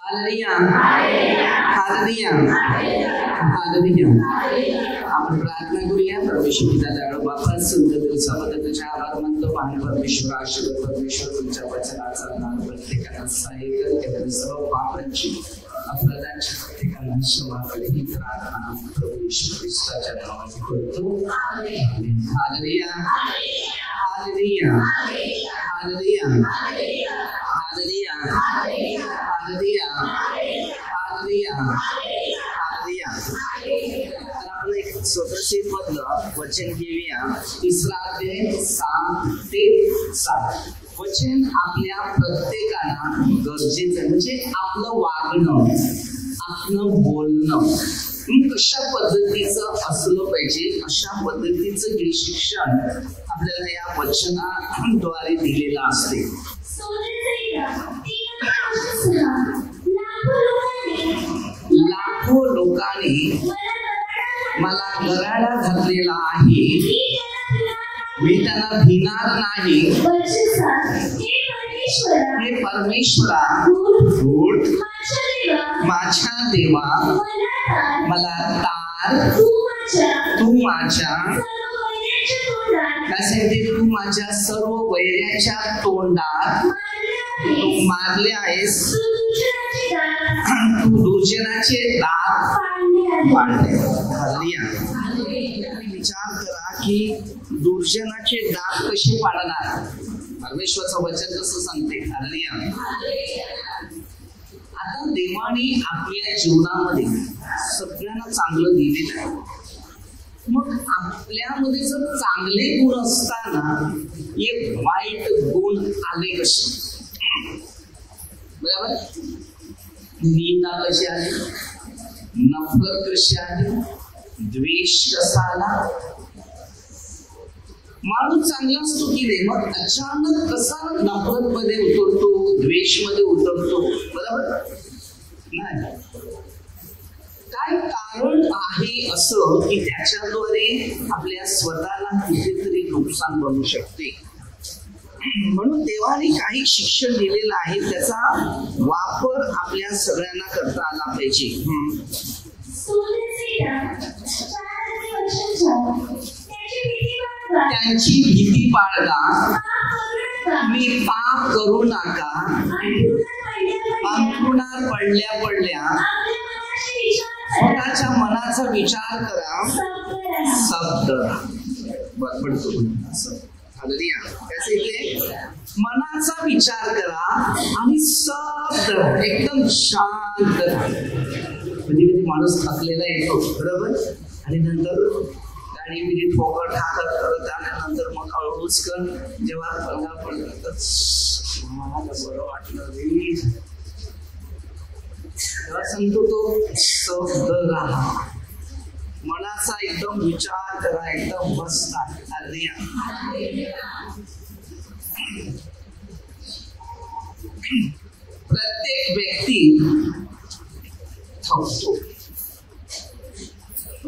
Hallelujah hallelujah hallelujah. आपण प्रार्थना करूया. परमेश्वर पिता दयाळू बापा, सुंदर दिवसाबद्दल तुझे आभार मानतो. महान परमेश्वर, आशीर्वाद परमेश्वर, तुमच्या वचनाचा प्रत्येकाला सहाय्य कर. केवळ सर्व पापांची अपराधांची प्रत्येकाला क्षमा कर. ही प्रार्थना प्रभू येशू ख्रिस्ताच्या नावाने करतो. Hallelujah hallelujah hallelujah hallelujah hallelujah hallelujah hallelujah. तर आपण एक स्वतःचे मधलं वचन घेऊया. 3 अध्याय 6 ते 7. वचन आपल्या प्रत्येकाला गरजेचं, म्हणजे आपलं वागणं, आपलं बोलणं कशा पद्धतीचं असलं पाहिजे, अशा पद्धतीचं हे शिक्षण आपल्याला या वचनाद्वारे दिलेलं असते. लाखो लोकांनी मला गराडा घातलेला आहे, मी त्यांना भिणार नाही. हे परमेश्वरा, माझ्या देवा, मला तार, तू माझ्या त्यासाठी तू माझ्या सर्व वैऱ्याच्या तोंडात तू मारले आहेस, तू दुर्जनाचे दात पाडले. विचार करा की दुर्जनाचे दात कसे पाडणार. परमेश्वरचं वचन कसं सांगते. आता देवाने आपल्या जीवनामध्ये सगळ्यांना चांगलं दिलेलं आहे. मग आपल्यामध्ये जर चांगले गुण असताना एक वाईट गुण आले कसे. बरोबर. निंदा कशी आली, नफरत कशी आली, द्वेष कसा आला. माणूस चांगला असतो की नाही, मग अचानक कसा नफरत मध्ये उतरतो, द्वेष मध्ये उतरतो. बरोबर नाही. काय कारण आहे असं की त्याच्याद्वारे आपल्या स्वतःला कुठेतरी नुकसान बनू शकते. म्हणून देवाने काही शिक्षण दिलेलं आहे, त्याचा वापर आपल्या सगळ्यांना करता आला पाहिजे. त्यांची भीती बाळगा, मी पाप करू नका, अंथरुणात पडल्या पडल्या स्वतःच्या मनाचा विचार करा, शब्द बडबडतो. त्याचे इथे मनाचा विचार करा आणि शब्द एकदम शांत. कधी कधी माणूस थकलेला येतो. बरोबर. आणि नंतर गाडी बिडी फोकट हातात करत आल्यानंतर मग हळूचकन जेव्हा पडला पडलं मला बरं वाटलं रे, तेव्हा सांगतो तो शब्द राहा, मनाचा एकदम विचार करा, एकदम मस्त. प्रत्येक व्यक्ती थकतो.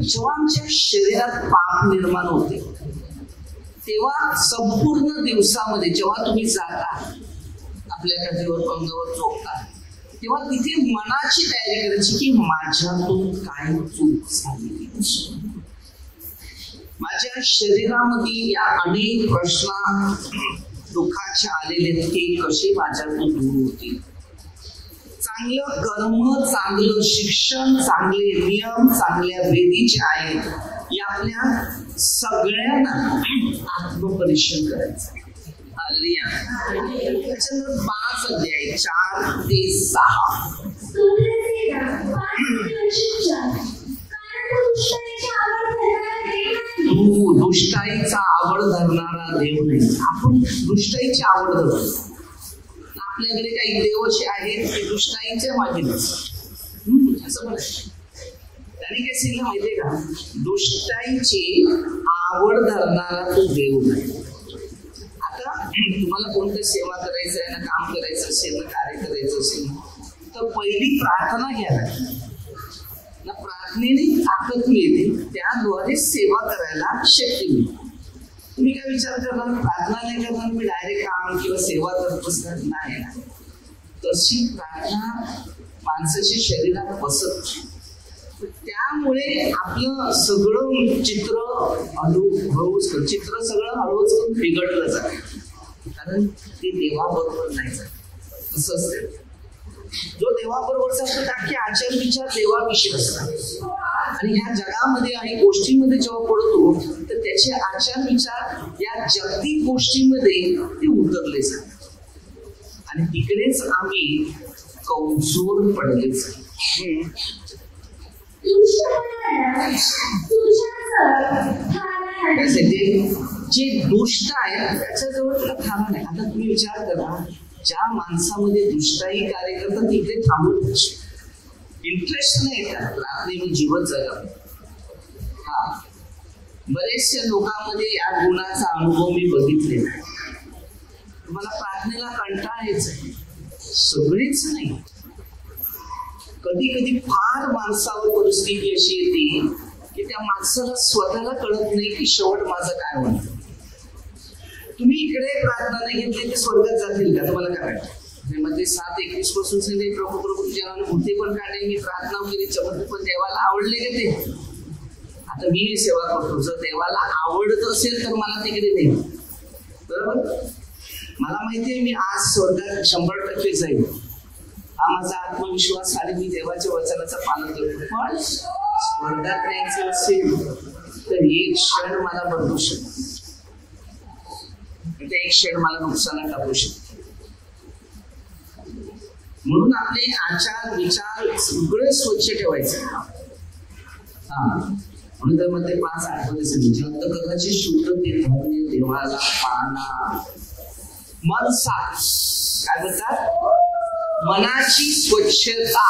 जेव्हा आमच्या शरीरात पाप निर्माण होते तेव्हा संपूर्ण दिवसामध्ये जेव्हा तुम्ही जाता आपल्या कधीवर अंगावर झोपता तेव्हा तिथे मनाची तयारी करायची की माझ्यातून काय चूक झाली. माझ्या शरीरामध्ये या अनेक प्रश्न दुःखाचे आलेले ते कसे माझ्यातून दूर होतील. चांगलं कर्म, चांगलं शिक्षण, चांगले नियम, चांगल्या वेदीचे आहेत, या आपल्या सगळ्यांना आत्मपरीक्षण करायचं. त्याच्यानंतर 5 अध्याय 4 ते 6. तू दुष्टाईचा आवड धरणारा देव नाही. आपण दुष्टाईची आवड धरतो. आपल्याकडे काही देवचे आहेत ते दुष्टाईच्या मागे असं म्हणायचं. त्याने काय सांगितलं माहितीये का, दुष्टाईची आवड धरणारा तो देव नाही. आता तुम्हाला कोणतं सेवा करायचं आहे ना, काम करायचं असेल ना, कार्य करायचं असेल तर पहिली प्रार्थना घ्या ना. प्रार्थनेने ताकद मिळते, त्याद्वारे सेवा करायला शक्ती मिळते. तुम्ही काय विचार करणार, प्रार्थना नाही करणार मी डायरेक्ट काम किंवा सेवा करत बसणार नाही. तशी प्रार्थना माणसाच्या शरीरात बसत नाही. त्यामुळे आपलं सगळं चित्र हळूच चित्र सगळं हळूच करून बिघडलं जातं, कारण ते देवाबरोबर नाही जात. असं असतं, जो देवाबरोबरचा असतो त्याचे आचार विचार देवाविषयी असतात. आणि ह्या जगामध्ये आणि गोष्टींमध्ये जेव्हा पडतो तर त्याचे आचार विचार या जागतिक गोष्टींमध्ये ते उतरले जातात आणि तिकडेच आम्ही कमजोर पडले जातो. जे दुष्ट आहे त्याच्याजवळ तुला थांबा नाही. आता तुम्ही विचार करा, ज्या माणसामध्ये दुष्टाई कार्य करतात तिकडे थांबून इंटरेस्ट नाही त्यात रात्री मी जीवन जगा. हा, बरेचशा लोकांमध्ये या गुणाचा अनुभव मी बघितलेला आहे. तुम्हाला प्रार्थनेला कंटाळा यायचा, सगळीच नाही. कधी कधी फार माणसावर परिस्थिती अशी येते की त्या माणसाला स्वतःला कळत नाही की शेवट माझं काय होणार. तुम्ही इकडे प्रार्थना नाही घेतली ते स्वर्गात जातील का? तुम्हाला काय वाटतं? मध्ये 7:21 पासून सांगितले, प्रभू प्रभू तुझ्या नावाने भूते पण काढले, मी प्रार्थना केली, चमत्कार पण देवाला आवडले का ते? आता मी ही सेवा करतो, जर देवाला आवडत असेल तर मला तिकडे नाही, बरोबर? मला माहितीये मी आज स्वर्गात 100% जाईल, हा माझा आत्मविश्वास आणि मी देवाच्या वचनाचं पालन करतो. पण स्वर्गात न्यायचं असेल तर एक क्षण मला बदलू शकतो, एक क्षण मला नुकसानात टाकू शकतो. म्हणून आपले आचार विचार सगळे स्वच्छ ठेवायचे. हा, म्हणून तर मध्ये 5 आठवडे सांगितले, अंतःकरणाची शुद्धते धर्म देवाला पाहणा, मन साफ. काय म्हणतात? मनाची स्वच्छता.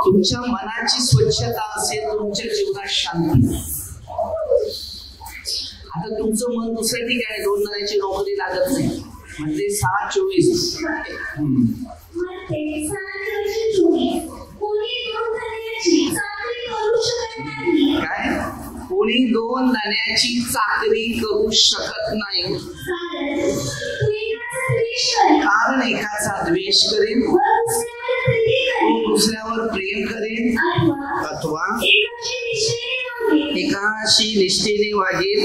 तुमच्या मनाची स्वच्छता असेल तुमच्या जीवनात शांती. आता तुमचं मन दुसऱ्या ठिकाणी 2 जणांची नोकरी लागत नाही म्हणजे 6:24. काय? कोणी 2 दाण्याची चाकरी करू शकत नाही, कारण एकाचा द्वेष करेल तो दुसऱ्यावर प्रेम करेल, अथवा एकाशी निष्ठेने वागेल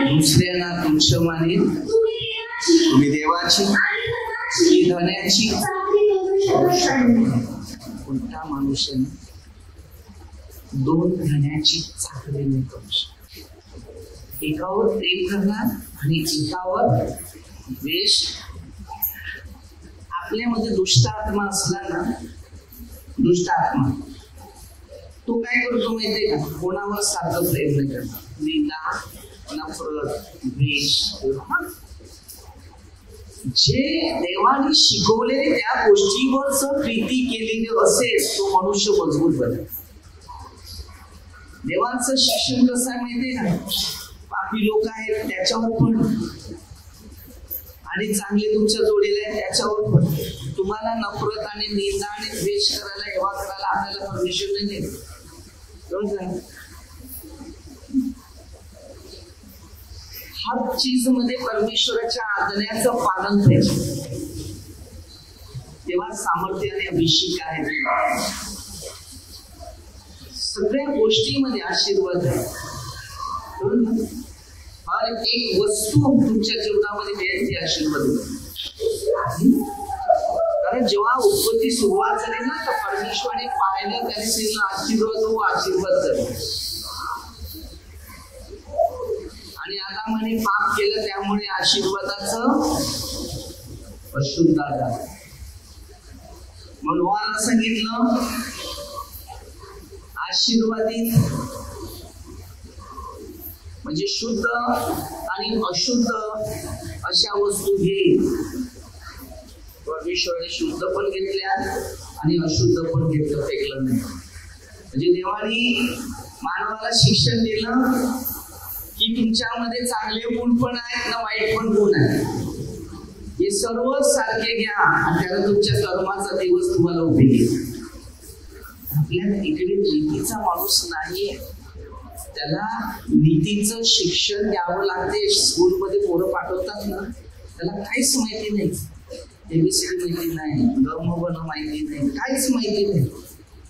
दुसऱ्यांना तुच्छ मानेल. तुम्ही देवाची की धनाची? कोणत्या मनुष्याने 2 धनाची चाकरी नाही करू शकत. एकावर प्रेम करणार आणि एकावर द्वेष. आपल्यामध्ये दुष्ट आत्मा असला ना, दुष्ट आत्मा तो काय करतो माहितीये का? कोणावर सारखं प्रेम नाही करणार, निंदा, नफरत, द्वेष. जे देवाने शिकवले त्या गोष्टीवर जर प्रीती केलेली असेल तो मनुष्य मजबूत बनेल. देवाचं शिक्षण कसं आहे माहितीये का? पापी लोक आहेत त्याच्यावर पण, आणि चांगले तुमच्या जोडीला आहेत त्याच्यावर पण. तुम्हाला नफरत आणि निंदा आणि द्वेष करायला, हेवा करायला आपल्याला परमिशन नाही देत. हर चीज मध्ये परमेश्वराच्या आज्ञाचं पालन पाहिजे, तेव्हा सामर्थ्याने अभिषेक आहे. सगळ्या गोष्टीमध्ये आशीर्वाद आहे. हर एक वस्तू तुमच्या जीवनामध्ये द्यायची आशीर्वाद. कारण जेव्हा उत्पत्ती सुरुवात झाली ना तर परमेश्वराने पाहिलं, त्याने सांगितलं आशीर्वाद हो, आशीर्वाद झाला. आणि आदामाने पाप केलं त्यामुळे आशीर्वादाचं अशुद्धता झालं. म्हणून नोहाला सांगितलं आशीर्वादित म्हणजे शुद्ध आणि अशुद्ध अशा वस्तू घे. परमेश्वराने शुद्ध पण घेतल्या आणि अशुद्ध पण घेतलं, फेकलं नाही. म्हणजे देवाने मानवाला शिक्षण दिलं की तुमच्यामध्ये चांगले गुण पण आहेत ना वाईट पण गुण आहेत, हे सर्व सारखे घ्या आणि त्याला तुमच्या कर्माचा दिवस तुम्हाला उभे घेईल. आपल्या इकडे नीतीचा माणूस नाही, त्याला नीतीचं शिक्षण द्यावं लागते. स्कूलमध्ये पोरं पाठवतात ना, त्याला काहीच माहिती नाही. एबीसीडी माहिती नाही, गमबन माहिती नाही, काहीच माहिती नाही.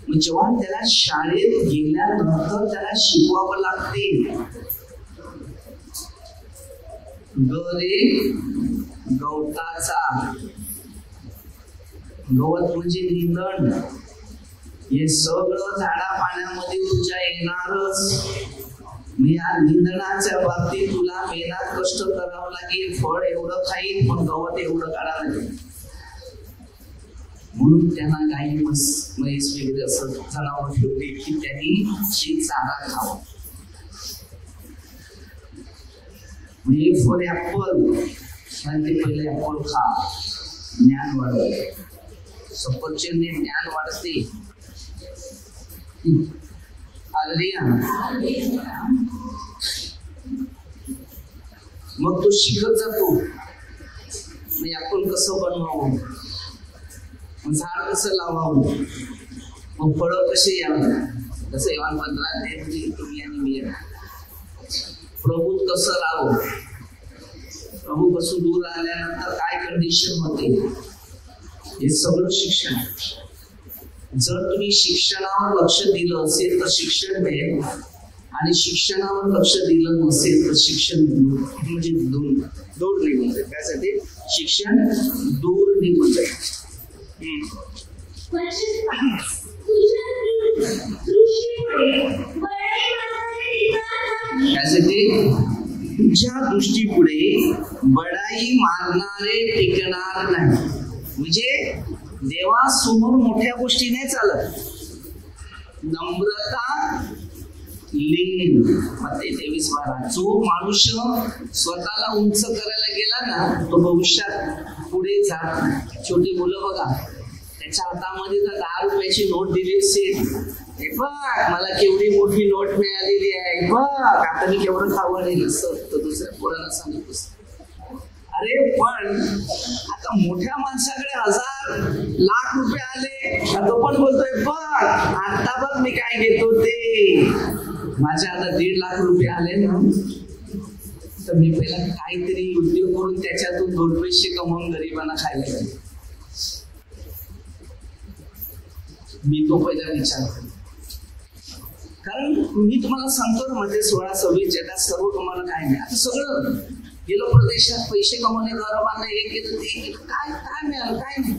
मग जेव्हा त्याला शाळेत गेल्यानंतर त्याला शिकवावं लागते. रे गवताचा, गवत म्हणजे निंदण, हे सगळं झाडा पाण्यामध्ये तुझ्या येणारच. या निंदणाच्या बाबतीत तुला मेहनत कष्ट करावं लागेल. फळ एवढं खाईल पण गवत एवढं काढावं लागेल. म्हणून त्यांना गाई म्हैस वगैरे असं जनावर ठेवले की त्यांनी ते चारा खावा. म्हणजे फॉर ऍपल ते पहिले ऍपल खा, ज्ञान वाढते. सफरचंदने ज्ञान वाढते. मग तो शिकत जातो. मग ऍपल कसं बनवावं, मग झाड कसं लावावं, मग फळं कसे यावं. कसं येवान 15 तुम्ही आणि मी प्रभू कसं राहावं, प्रभू पासून दूर आल्यानंतर काय कंडिशन होते, हे सगळं शिक्षण. जर तुम्ही शिक्षणावर लक्ष दिलं असेल तर शिक्षण मिळेल, आणि शिक्षणावर लक्ष दिलं नसेल तर शिक्षण म्हणजे दूर निघून जाईल. त्यासाठी शिक्षण दूर निघून जाईल. त्यासाठी तुझ्या दृष्टीपुढे बडाई मारणारे टिकणार नाही. म्हणजे देवासमोर मोठ्या गोष्टी नाही चालत. नम्रता, लीन. मत्ती 23:12. जो मनुष्य स्वतःला उंच करायला गेला ना तो भविष्यात पुढे जात नाही. छोटी मुलं बघा, त्याच्या हातामध्ये जर 10 रुपयाची नोट दिली असेल, हे बघ मला केवढी मोठी नोट मिळालेली आहे, बघ आता मी केवढं खावं नाही, असं तर दुसऱ्या पोराला सांगत असत. अरे पण आता मोठ्या माणसाकडे 1000-लाख रुपये आले, तो पण बोलतोय बघ आता बघ मी काय घेतो ते. माझ्या आता 1.5 लाख रुपये आले ना, तर मी पहिला काहीतरी उद्योग करून त्याच्यातून 2 पैसे कमवून गरिबांना खायला लागले. मी तो पहिला विचार करतो. कारण मी तुम्हाला सांगतो ना, मध्ये 16-26 जगात सर्व तुम्हाला काय नाही. आता सगळं गेलो प्रदेशात, पैसे कमवणे, घर बांधणे, हे केलं ते केलं, काय काय मिळालं, काय नाही.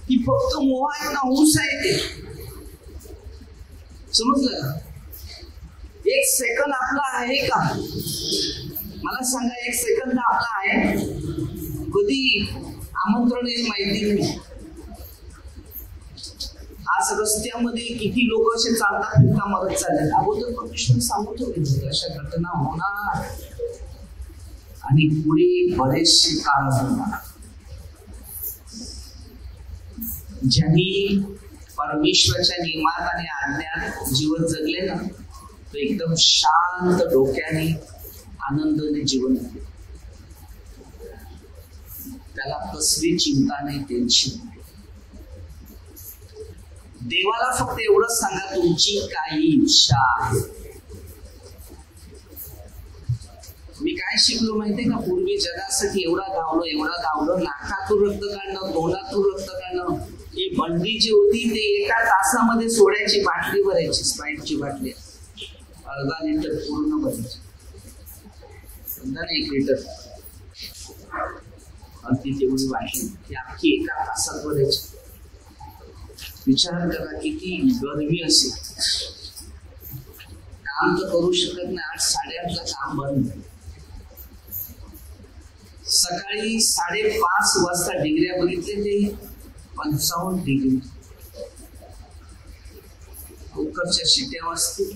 ही फक्त मोह आहे ना, ऊस आहे ते. समजलं का? 1 सेकंद आपला आहे का? मला सांगा, 1 सेकंद आपला आहे? कधी आमंत्रण येईल माहिती नाही. आज रस्त्यामध्ये किती लोक असे चालतात फिरता मरत चालले. अगोदर परमेश्वर सांगून ठेवले अशा घटना होणार आणि पुढे बरेचसे काळ होणार. ज्यांनी परमेश्वराच्या नियमात आणि आज्ञात जीवन जगले ना, तो एकदम शांत डोक्याने आनंदाने जीवन जगले. त्याला कसली चिंता नाही, टेन्शन नाही. देवाला फक्त एवढंच सांगा, तुमची काही इच्छा आहे. मी काय शिकलो माहितीये का? पूर्वी जगासाठी एवढा धावलो, नाकातून रक्त काढणं, तोंडातून रक्त काढणं. ही बंडी जी होती ते 1 तासामध्ये सोड्याची बाटली भरायची, स्प्राईटची बाटली 1/2 लिटर पूर्ण भरायची. 1 लिटर अगदी तेवढी बाटली ती अख्खी 1 तासात भरायची. विचार करा किती गरमी असेल. काम तर करू शकत नाही. 8-8:30ला काम बंद. सकाळी 5:30 वाजता डिग्र्या बघितले ते 55 डिग्री. कुकरच्या शिट्या वाजतील.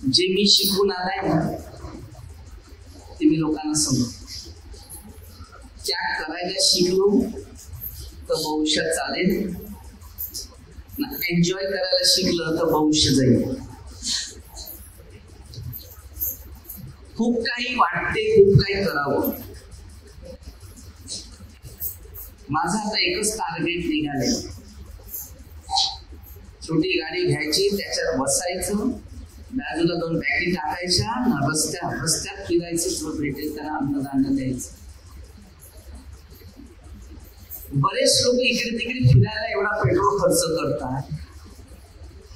जे मी शिकून आलाय ना ते मी लोकांना सांगतो. त्याग करायला शिकलो तर भविष्यात चालेल ना, एन्जॉय करायला शिकलं तर भविष्य जाईल. खूप काही वाटते, खूप काही करावं. माझं आता एकच टार्गेट निघाले. छोटी गाडी घ्यायची, त्याच्यात बसायचं, बाजूला 2 बॅटरी टाकायच्या, रस्त्यात फिरायचं, जो भेटेल त्याला अन्नदान द्यायचं. बरेच लोक इकडे तिकडे फिरायला एवढा पेट्रोल खर्च करतात,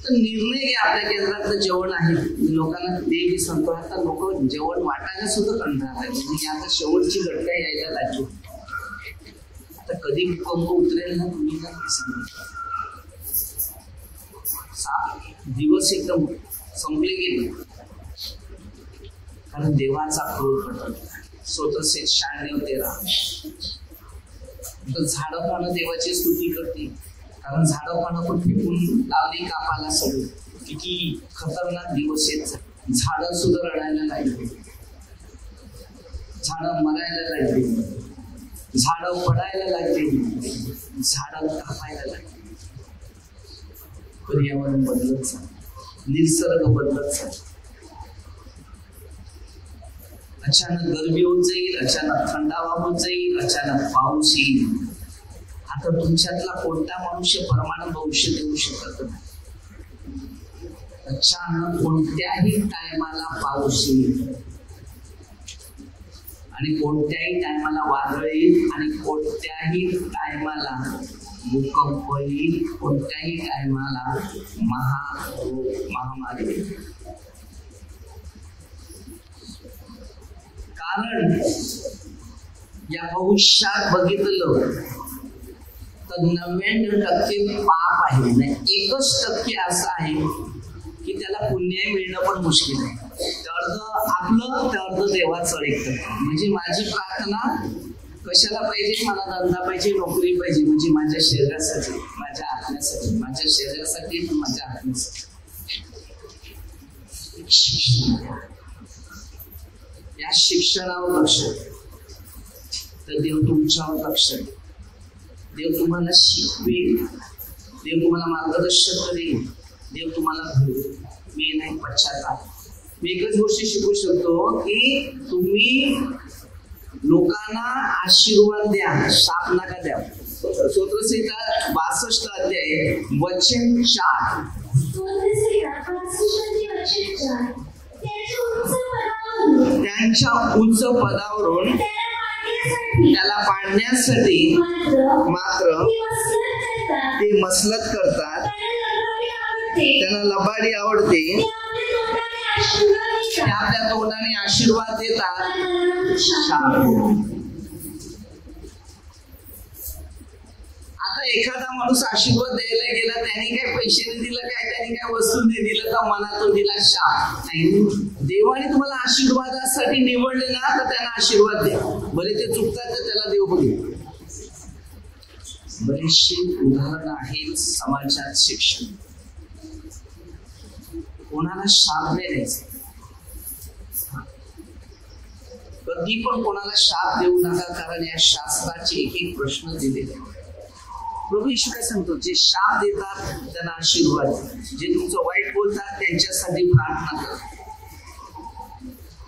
तर निर्णय घ्या. आपल्या केंद्रातलं जेवण आहे, लोकांना ते मी सांगतो, आता लोक जेवण वाटायला सुद्धा कंटाळा आहे. म्हणजे आता शेवटची घटना यायला लागली. आता कधी भूकंप उतरेल ना तुम्ही काय सांगा. 7 दिवस एकदम संपले गेले, कारण देवाचा क्रोध पडला. स्वतः 96-13 तर झाडं पानं देवाची स्तुती करते, कारण झाडं पानं पण फेकून लावली कापाला सगळी. किती खतरनाक दिवस आहेत. झाडं सुद्धा रडायला लागली, झाडं मरायला लागली, झाडं पडायला लागली, झाडं कापायला लागली. पर्यावरण बदलत चाललं, निसर्ग बदलत चालला. अचानक गरमी होत जाईल, अचानक थंडावा होत जाईल, अचानक पाऊस येईल. आता तुमच्यातला कोणता मनुष्य परमानंद भविष्य देऊ शकत नाही. अचानक कोणत्याही टायमाला पाऊस येईल आणि कोणत्याही टायमाला वादळ येईल आणि कोणत्याही टायमाला भूकंप येईल, कोणत्याही टायमाला महामारी येईल. कारण या भविष्यात बघितलं तर 99% पाप आहे, नाही 1% असं आहे की त्याला पुण्य मिळणं पण मुश्किल आहे. अर्ध आपलं तर अर्ध देवाचं ऐकतं. म्हणजे माझी प्रार्थना कशाला पाहिजे, मला धंदा पाहिजे, नोकरी पाहिजे, म्हणजे माझ्या शरीरासाठी, माझ्या आत्म्यासाठी, माझ्या शरीरासाठी, माझ्या आत्म्यासाठी. या शिक्षणावर लक्ष, तर देव तुमच्यावर लक्ष, देव तुम्हाला शिकवेल, देव तुम्हाला मार्गदर्शन करेल, देव तुम्हाला घडवेल. मी नाही पश्चाताप. मी एकच गोष्ट शिकू शकतो की तुम्ही लोकांना आशीर्वाद द्या, शाप नका द्या. स्तोत्रसंहिता 62 अध्याय वचन 4. त्यांच्या उच्च पदावरून त्याला पाडण्यासाठी मात्र ते मसलत करतात. त्यांना लबाडी आवडते, ते आपल्या तोंडाने आशीर्वाद देतात. आता एखादा माणूस आशीर्वाद द्यायला गेला, त्याने काय पैसे नाही दिलं, काय त्याने काय वस्तू नाही दिलं, तर मनातून दिला शाप. देवाने तुम्हाला आशीर्वादासाठी निवडले ना, तर त्यांना आशीर्वाद द्या. भले ते चुकतात तर त्याला देव बघेल. बरेचसे उदाहरण आहेत समाजात. शिक्षण कोणाला शाप नाही द्यायचा, कधी पण कोणाला शाप देऊ नका, कारण या शास्त्राचे एक प्रश्न दिलेले. प्रभू येशू काय सांगतो, जे शाप देतात त्यांना आशीर्वाद, जे तुमचं वाईट बोलतात त्यांच्यासाठी प्रार्थना करा.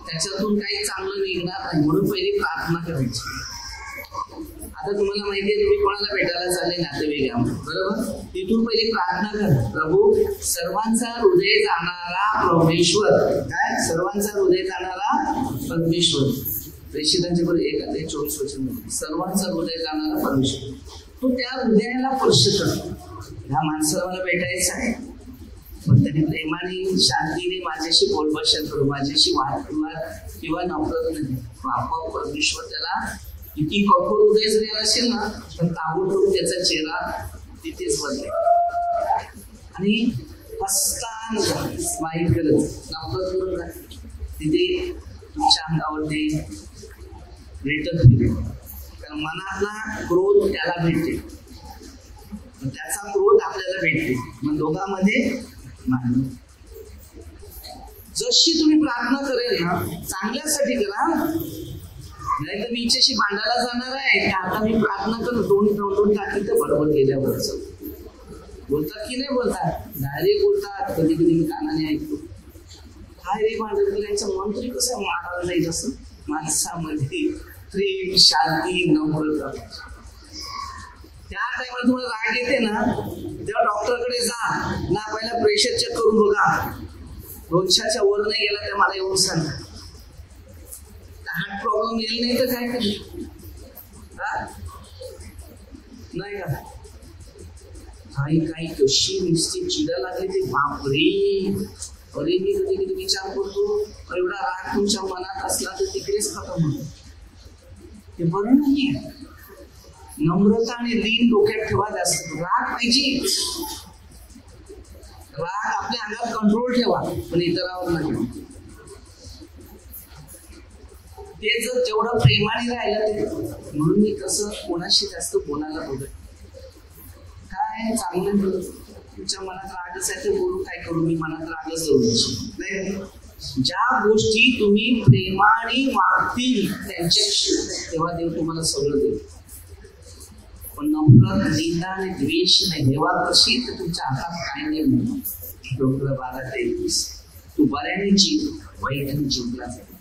त्याच्यातून काही चांगलं निघणार नाही, म्हणून पहिली प्रार्थना करायची. आता तुम्हाला माहिती आहे, तुम्ही कोणाला भेटायला चालले नातेवाईकांना, बरोबर, तिथून पहिली प्रार्थना करा. प्रभू, सर्वांचा हृदय जाणारा परमेश्वर, काय सर्वांचा हृदय जाणारा परमेश्वर. प्रेषितांच्या मध्ये 1:24 वचन, सर्वांचा हृदय जाणारा परमेश्वर. तो त्या हृदयाला स्पर्श करतो. ह्या माणसाला मला भेटायचं आहे, पण त्यांनी प्रेमाने शांतीने माझ्याशी बोलभाषण करू, माझ्याशी वादविवाद किंवा नफरत नाही. आपोआप परमेश्वर त्याला, किती कठोर हृदय जरी असेल ना, तर ताबडतोब त्याचा चेहरा तिथेच बदलेल. आणि हसतान स्माईल करत, नफरत करून जा, तिथे तुमच्या अंगावरती रिटर्न होईल. कारण मनातला क्रोध त्याला भेटते, त्याचा क्रोध आपल्याला भेटते. मग दोघांमध्ये जशी तुम्ही प्रार्थना करेल ना, चांगल्यासाठी करा, नाही तर मी हिच्याशी भांडायला जाणार आहे, आता मी प्रार्थना करू, दोन टाकी तर बरोबर गेल्यावर बोलतात की नाही बोलतात, डायरेक्ट बोलतात. कधी कधी मी कानाने ऐकतो, काय रे भांडण करायचं मन तरी कसं मारायला नाही. जसं माणसामध्ये प्रेम, शांती, नम्रता. त्या टायमाला तुम्हाला राग येते ना, तेव्हा डॉक्टरकडे जा ना, पहिला प्रेशर चेक करून बघा, 200च्या वर नाही गेला तर मला येऊन सांगा. हार्ट प्रॉब्लेम येईल नाही तर काय करेल. नाही का? काही काही कशी नुसती चिडा लागली ते बापरे. अरे मी कधी कधी विचार करतो एवढा राग तुमच्या मनात असला तर तिकडेच खतम होतो. ते बरं नाहीये. नम्रता आणि लीन डोक्यात ठेवा. जास्त राग पाहिजे, राग आपल्या अंगात कंट्रोल ठेवा, पण इतरावर नाही. ते जर जेवढं प्रेमाने राहिलं ते. म्हणून मी कसं कोणाशी जास्त बोलायला बघत. काय चांगलं तुमच्या मनात रागच आहे ते बोलू, काय करू मी, मनात रागच धरू नाही. ज्या गोष्टी तुम्ही प्रेमाने वागतील त्यांच्याशी तेव्हा देव तुम्हाला सगळं देईल. पण नफरत, निंदा आणि द्वेष नाही देवा कशी तर तुमच्या हातात काय नाही म्हणून. डोंगर 12:33 तू बऱ्याने जीव, वाईटाने जिंकला जाईल.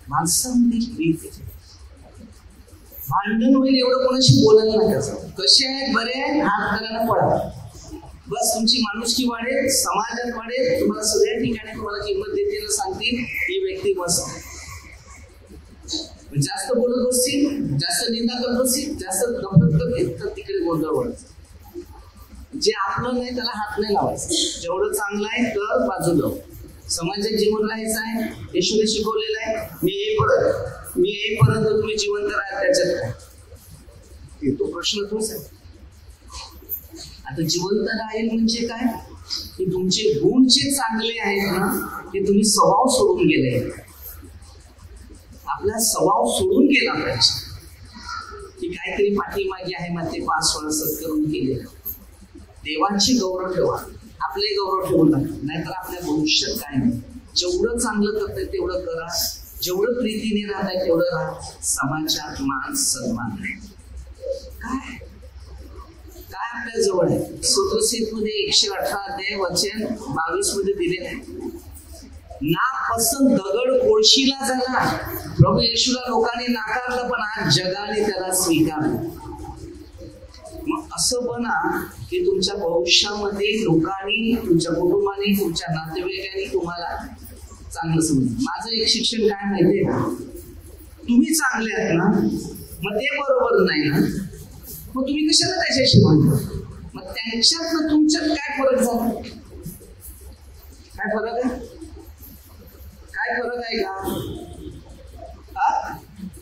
माणसामध्ये प्रीती, भांडण होईल एवढं कोणाशी बोलायला नका. कसे आहेत, बरे आहेत, हात करायला पडा. बस तुमची माणुसकी वाढेल, समाजात वाढेल, तुम्हाला सगळ्या ठिकाणी तुम्हाला किंमत देतील, सांगतील ही व्यक्ती मस्त. जास्त बोलत बसतील, जास्त निंदा करत बसतील, जास्त नफरत करतील तर तिकडे गोंधळ व्हायचा. जे आपलं नाही त्याला हात नाही लावायचं. जेवढं चांगलं आहे तर बाजूला. समाजात जीवन राहायचं आहे, येशूने शिकवलेलं आहे. मी येईपर्यंत तुम्ही जिवंत राहा. त्याच्यात काय तो प्रश्न तोच आहे. आता जिवंत राहील म्हणजे काय, की तुमचे गुण जे चांगले आहेत ना ते तुम्ही स्वभाव सोडून गेले. आपला स्वभाव सोडून गेला पाहिजे. की काहीतरी पाठीमागे आहे मग ते 5 वर्ष करून केले. देवाची गौरव ठेवा, आपले गौरव ठेवून नका, नाहीतर आपल्या भविष्यात काय नाही. जेवढं चांगलं करताय तेवढं करा, जेवढं प्रीतीने राहताय तेवढं राहा. समाजात मान सन्मान काय काय आपल्या जवळ आहे. स्तोत्रसेतमध्ये 118 अध्याय वचन 22 मध्ये दिले आहे. नापसंत दगड कोळशीला झाला. प्रभू येशूला लोकांनी नाकारलं पण आज जगाने त्याला स्वीकारलं. मग असं बना की तुमच्या भविष्यामध्ये लोकांनी, तुमच्या कुटुंबाने, तुमच्या नातेवाईकांनी तुम्हाला चांगलं समज. माझं एक शिक्षण काय माहितीये का, तुम्ही चांगले आहात ना मग ते बरोबर नाही ना मग तुम्ही कशाला त्याच्याशी म्हणता. मग त्यांच्यात तुमच्यात काय फरक झाला, काय फरक आहे, काय फरक आहे का.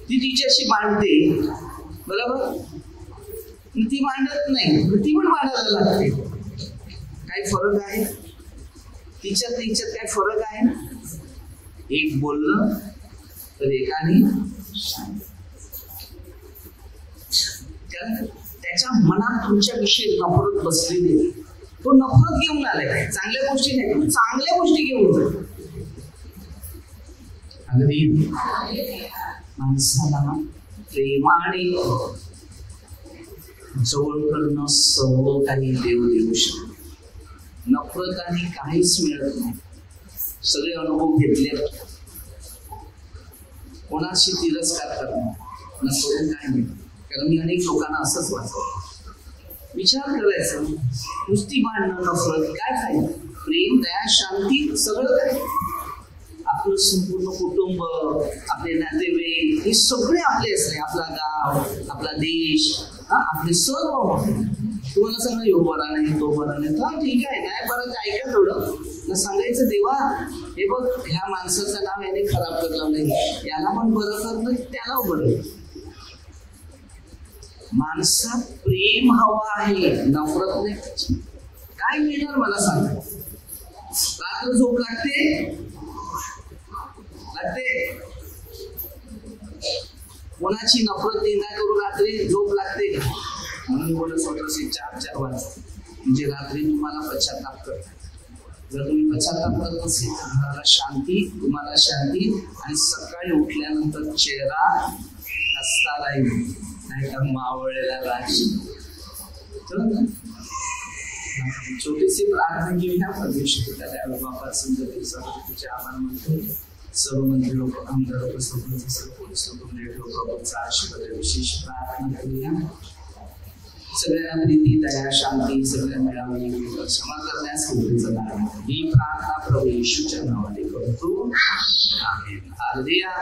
ती तिच्याशी भांडते बरोबर, ती भांडत नाही, ती पण भांडायला लागते. काय फरक आहे तिच्यात काय फरक आहे. एक बोललं तर एकाने त्याच्या मनात तुमच्या विषयी नफरत बसलेली आहे. तो नफरत घेऊन आलाय, चांगल्या गोष्टी नाही, तू चांगल्या गोष्टी घेऊन. अगदी माणसाला प्रेमाने जवळ करणं सर्व काही देव देऊ शकतो. नफरताने काहीच मिळत नाही. सगळे अनुभव घेतले. कोणाशी तिरस्कार करणं नफरत काय नाही. कारण मी अनेक लोकांना असंच वाचलं. विचार करायचा, नुसती भांडणं नफरत काय फायदा. प्रेम, दया, शांती सगळं काय. आपलं संपूर्ण कुटुंब, आपले नातेवाईक हे सगळे आपले असते. आपला गाव, आपला देश, आपले सर्व. तुम्हाला सांगा यो बरा नाही, तो बरा नाही, तर ठीक आहे, नाही बरं ऐका थोडं सांगायचं. देवा हे बघ, ह्या माणसाचं नाव याने खराब करलं नाही, याला पण बरं करलं, त्याला बरं. माणसात प्रेम हवा आहे, नफरत नाही. काय मिळणार मला सांगा. रात्र झोप लागते, कोणाची नफरत निंदा करून रात्री झोप लागते. म्हणून बोलत स्वतःशी 4-4 वाजता म्हणजे रात्री तुम्हाला पश्चाताप करता. जर तुम्ही पश्चाताप करत असेल तर घराला शांती, तुम्हाला शांती, आणि सकाळी उठल्यानंतर चेहरा हसता राहील, नाहीतर मावळलेला राहील. छोटीशी प्रार्थना घेऊया. परमेश्वर त्याला बाबा संगतीचे आभार मानतो. सर्व मंत्री लोक, आमदार लोक, सर्व पोलीस लोकांचा आशीर्वाद विशेष प्रार्थना करूया. सगळ्यांना प्रीती, दया, शांती सगळ्या मिळावी, क्षमा करण्यास ही प्रार्थना प्रभू येशूच्या नावाने करतो. आमेन. हालेलुया.